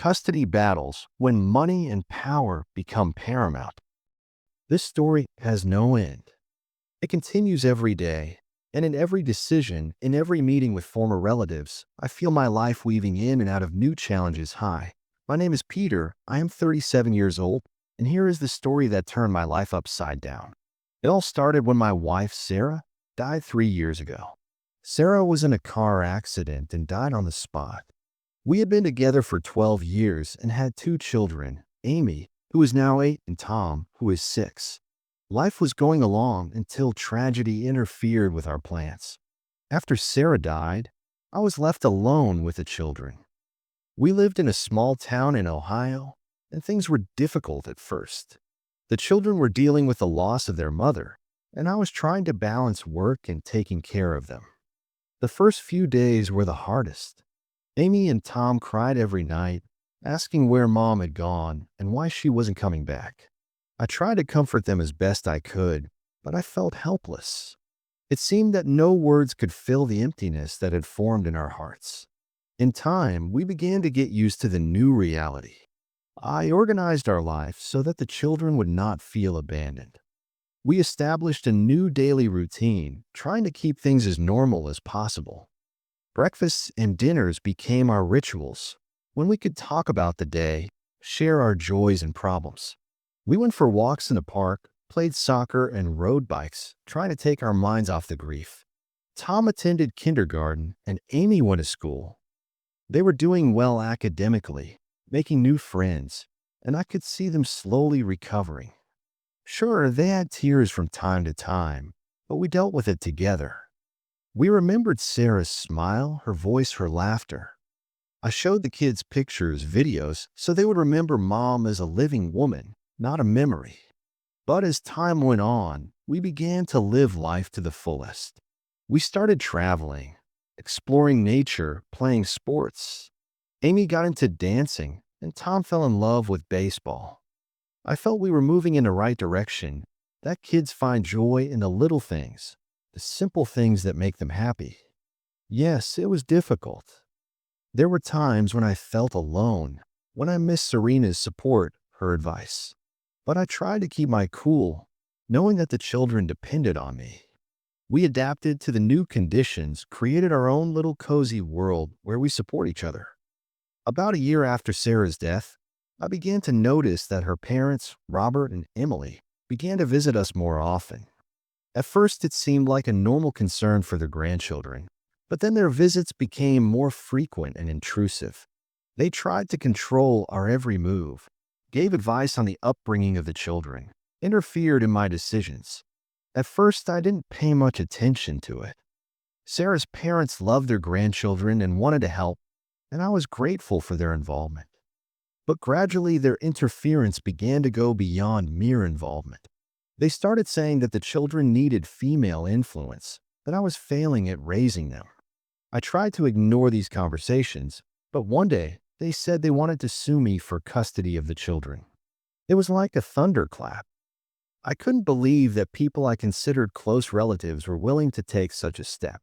Custody battles when money and power become paramount. This story has no end. It continues every day, and in every decision, in every meeting with former relatives, I feel my life weaving in and out of new challenges. Hi, my name is Peter. I am 37 years old, and here is the story that turned my life upside down. It all started when my wife, Sarah, died 3 years ago. Sarah was in a car accident and died on the spot. We had been together for 12 years and had two children, Amy, who is now 8, and Tom, who is 6. Life was going along until tragedy interfered with our plans. After Sarah died, I was left alone with the children. We lived in a small town in Ohio, and things were difficult at first. The children were dealing with the loss of their mother, and I was trying to balance work and taking care of them. The first few days were the hardest. Amy and Tom cried every night, asking where Mom had gone and why she wasn't coming back. I tried to comfort them as best I could, but I felt helpless. It seemed that no words could fill the emptiness that had formed in our hearts. In time, we began to get used to the new reality. I organized our life so that the children would not feel abandoned. We established a new daily routine, trying to keep things as normal as possible. Breakfasts and dinners became our rituals, when we could talk about the day, share our joys and problems. We went for walks in the park, played soccer, and rode bikes, trying to take our minds off the grief. Tom attended kindergarten, and Amy went to school. They were doing well academically, making new friends, and I could see them slowly recovering. Sure, they had tears from time to time, but we dealt with it together. We remembered Sarah's smile, her voice, her laughter. I showed the kids pictures, videos, so they would remember Mom as a living woman, not a memory. But as time went on, we began to live life to the fullest. We started traveling, exploring nature, playing sports. Amy got into dancing, and Tom fell in love with baseball. I felt we were moving in the right direction, that kids find joy in the little things, the simple things that make them happy. Yes, it was difficult. There were times when I felt alone, when I missed Serena's support, her advice. But I tried to keep my cool, knowing that the children depended on me. We adapted to the new conditions, created our own little cozy world where we support each other. About a year after Sarah's death, I began to notice that her parents, Robert and Emily, began to visit us more often. At first, it seemed like a normal concern for their grandchildren, but then their visits became more frequent and intrusive. They tried to control our every move, gave advice on the upbringing of the children, interfered in my decisions. At first, I didn't pay much attention to it. Sarah's parents loved their grandchildren and wanted to help, and I was grateful for their involvement. But gradually, their interference began to go beyond mere involvement. They started saying that the children needed female influence, that I was failing at raising them. I tried to ignore these conversations, but one day they said they wanted to sue me for custody of the children. It was like a thunderclap. I couldn't believe that people I considered close relatives were willing to take such a step.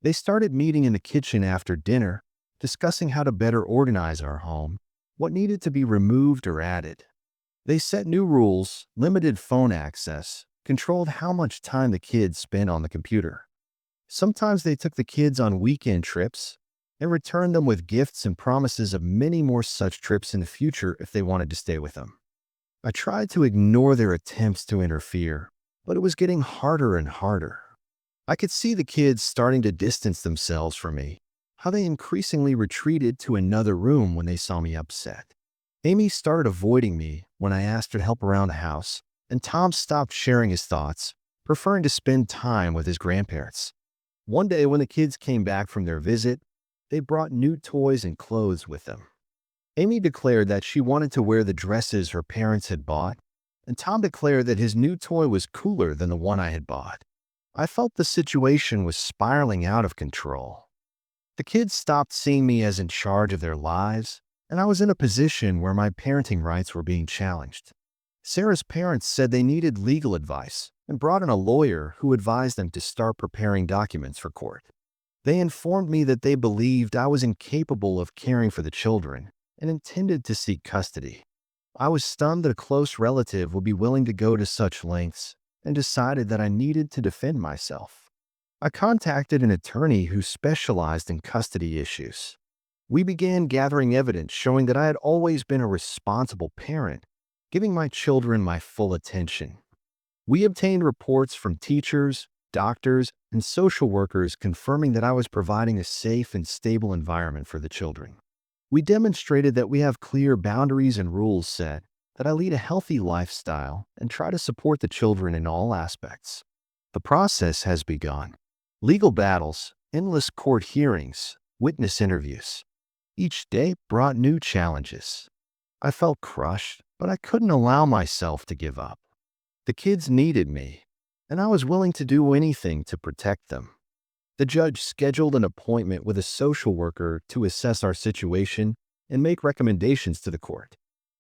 They started meeting in the kitchen after dinner, discussing how to better organize our home, what needed to be removed or added. They set new rules, limited phone access, controlled how much time the kids spent on the computer. Sometimes they took the kids on weekend trips and returned them with gifts and promises of many more such trips in the future if they wanted to stay with them. I tried to ignore their attempts to interfere, but it was getting harder and harder. I could see the kids starting to distance themselves from me, how they increasingly retreated to another room when they saw me upset. Amy started avoiding me when I asked her to help around the house, and Tom stopped sharing his thoughts, preferring to spend time with his grandparents. One day when the kids came back from their visit, they brought new toys and clothes with them. Amy declared that she wanted to wear the dresses her parents had bought, and Tom declared that his new toy was cooler than the one I had bought. I felt the situation was spiraling out of control. The kids stopped seeing me as in charge of their lives, and I was in a position where my parenting rights were being challenged. Sarah's parents said they needed legal advice and brought in a lawyer who advised them to start preparing documents for court. They informed me that they believed I was incapable of caring for the children and intended to seek custody. I was stunned that a close relative would be willing to go to such lengths and decided that I needed to defend myself. I contacted an attorney who specialized in custody issues. We began gathering evidence showing that I had always been a responsible parent, giving my children my full attention. We obtained reports from teachers, doctors, and social workers confirming that I was providing a safe and stable environment for the children. We demonstrated that we have clear boundaries and rules set, that I lead a healthy lifestyle, and try to support the children in all aspects. The process has begun. Legal battles, endless court hearings, witness interviews. Each day brought new challenges. I felt crushed, but I couldn't allow myself to give up. The kids needed me, and I was willing to do anything to protect them. The judge scheduled an appointment with a social worker to assess our situation and make recommendations to the court.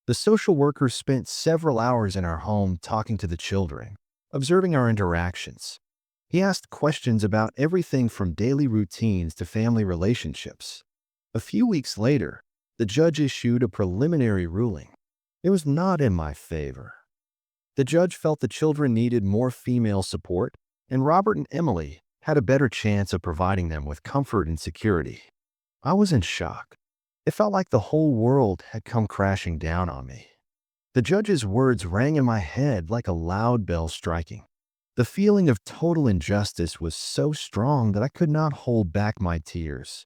The social worker spent several hours in our home talking to the children, observing our interactions. He asked questions about everything from daily routines to family relationships. A few weeks later, the judge issued a preliminary ruling. It was not in my favor. The judge felt the children needed more female support, and Robert and Emily had a better chance of providing them with comfort and security. I was in shock. It felt like the whole world had come crashing down on me. The judge's words rang in my head like a loud bell striking. The feeling of total injustice was so strong that I could not hold back my tears.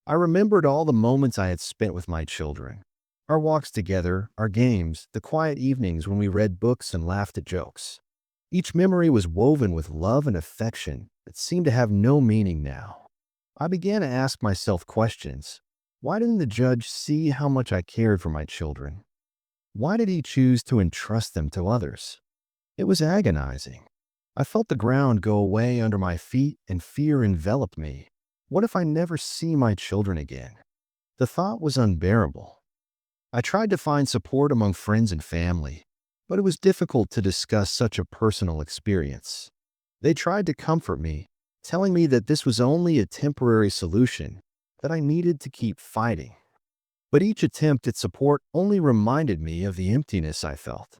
I remembered all the moments I had spent with my children. Our walks together, our games, the quiet evenings when we read books and laughed at jokes. Each memory was woven with love and affection that seemed to have no meaning now. I began to ask myself questions. Why didn't the judge see how much I cared for my children? Why did he choose to entrust them to others? It was agonizing. I felt the ground go away under my feet and fear enveloped me. What if I never see my children again? The thought was unbearable. I tried to find support among friends and family, but it was difficult to discuss such a personal experience. They tried to comfort me, telling me that this was only a temporary solution, that I needed to keep fighting. But each attempt at support only reminded me of the emptiness I felt.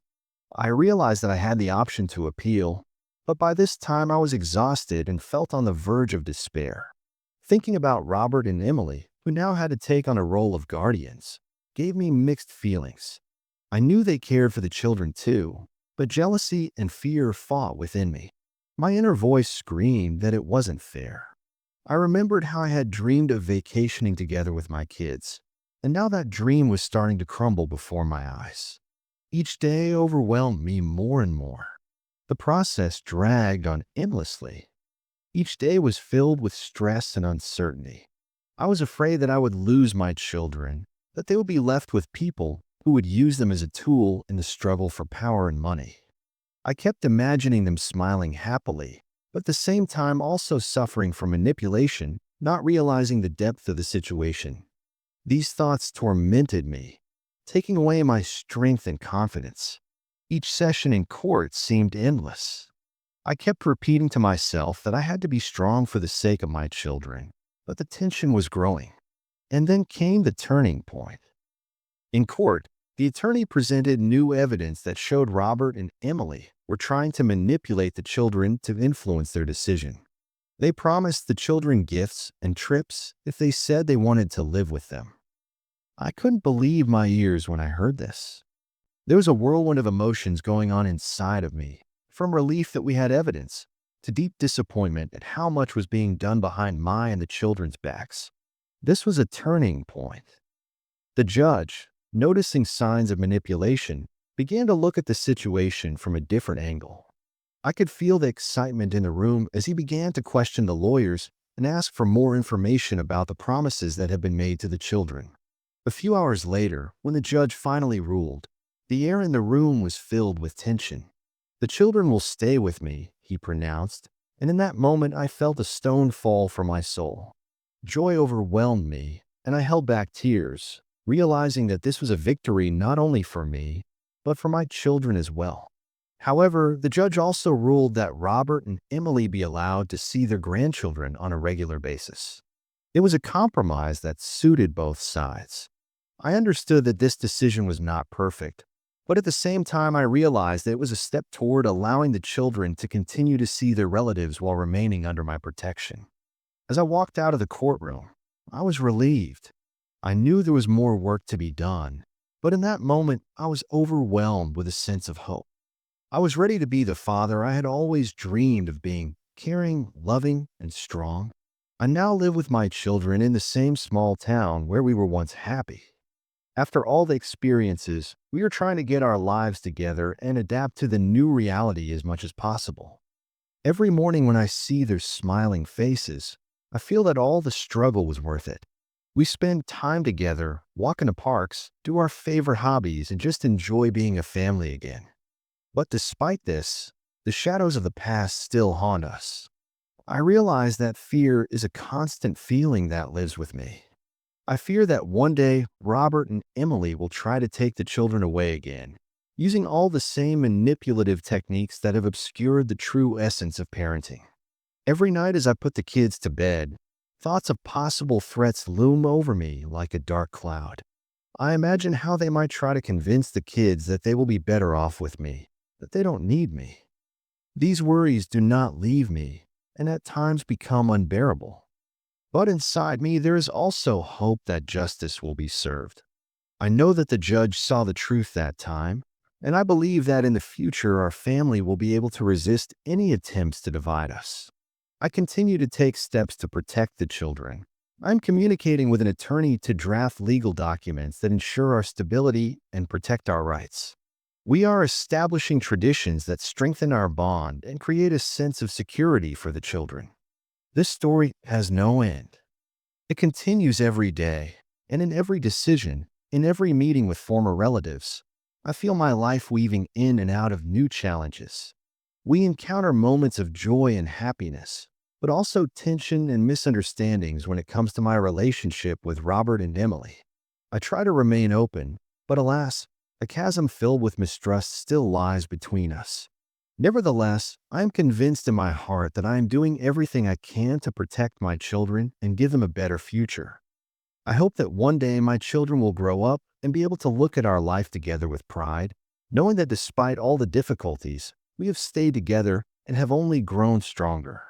I realized that I had the option to appeal, but by this time I was exhausted and felt on the verge of despair. Thinking about Robert and Emily, who now had to take on a role of guardians, gave me mixed feelings. I knew they cared for the children too, but jealousy and fear fought within me. My inner voice screamed that it wasn't fair. I remembered how I had dreamed of vacationing together with my kids, and now that dream was starting to crumble before my eyes. Each day overwhelmed me more and more. The process dragged on endlessly. Each day was filled with stress and uncertainty. I was afraid that I would lose my children, that they would be left with people who would use them as a tool in the struggle for power and money. I kept imagining them smiling happily, but at the same time also suffering from manipulation, not realizing the depth of the situation. These thoughts tormented me, taking away my strength and confidence. Each session in court seemed endless. I kept repeating to myself that I had to be strong for the sake of my children, but the tension was growing. And then came the turning point. In court, the attorney presented new evidence that showed Robert and Emily were trying to manipulate the children to influence their decision. They promised the children gifts and trips if they said they wanted to live with them. I couldn't believe my ears when I heard this. There was a whirlwind of emotions going on inside of me, from relief that we had evidence, to deep disappointment at how much was being done behind my and the children's backs. This was a turning point. The judge, noticing signs of manipulation, began to look at the situation from a different angle. I could feel the excitement in the room as he began to question the lawyers and ask for more information about the promises that had been made to the children. A few hours later, when the judge finally ruled, the air in the room was filled with tension. "The children will stay with me," he pronounced, and in that moment I felt a stone fall from my soul. Joy overwhelmed me, and I held back tears, realizing that this was a victory not only for me, but for my children as well. However, the judge also ruled that Robert and Emily be allowed to see their grandchildren on a regular basis. It was a compromise that suited both sides. I understood that this decision was not perfect, but at the same time, I realized that it was a step toward allowing the children to continue to see their relatives while remaining under my protection. As I walked out of the courtroom, I was relieved. I knew there was more work to be done, but in that moment, I was overwhelmed with a sense of hope. I was ready to be the father I had always dreamed of being, caring, loving, and strong. I now live with my children in the same small town where we were once happy. After all the experiences, we are trying to get our lives together and adapt to the new reality as much as possible. Every morning when I see their smiling faces, I feel that all the struggle was worth it. We spend time together, walk in the parks, do our favorite hobbies, and just enjoy being a family again. But despite this, the shadows of the past still haunt us. I realize that fear is a constant feeling that lives with me. I fear that one day Robert and Emily will try to take the children away again, using all the same manipulative techniques that have obscured the true essence of parenting. Every night as I put the kids to bed, thoughts of possible threats loom over me like a dark cloud. I imagine how they might try to convince the kids that they will be better off with me, that they don't need me. These worries do not leave me and at times become unbearable. But inside me, there is also hope that justice will be served. I know that the judge saw the truth that time, and I believe that in the future our family will be able to resist any attempts to divide us. I continue to take steps to protect the children. I'm communicating with an attorney to draft legal documents that ensure our stability and protect our rights. We are establishing traditions that strengthen our bond and create a sense of security for the children. This story has no end. It continues every day, and in every decision, in every meeting with former relatives, I feel my life weaving in and out of new challenges. We encounter moments of joy and happiness, but also tension and misunderstandings when it comes to my relationship with Robert and Emily. I try to remain open, but alas, a chasm filled with mistrust still lies between us. Nevertheless, I am convinced in my heart that I am doing everything I can to protect my children and give them a better future. I hope that one day my children will grow up and be able to look at our life together with pride, knowing that despite all the difficulties, we have stayed together and have only grown stronger.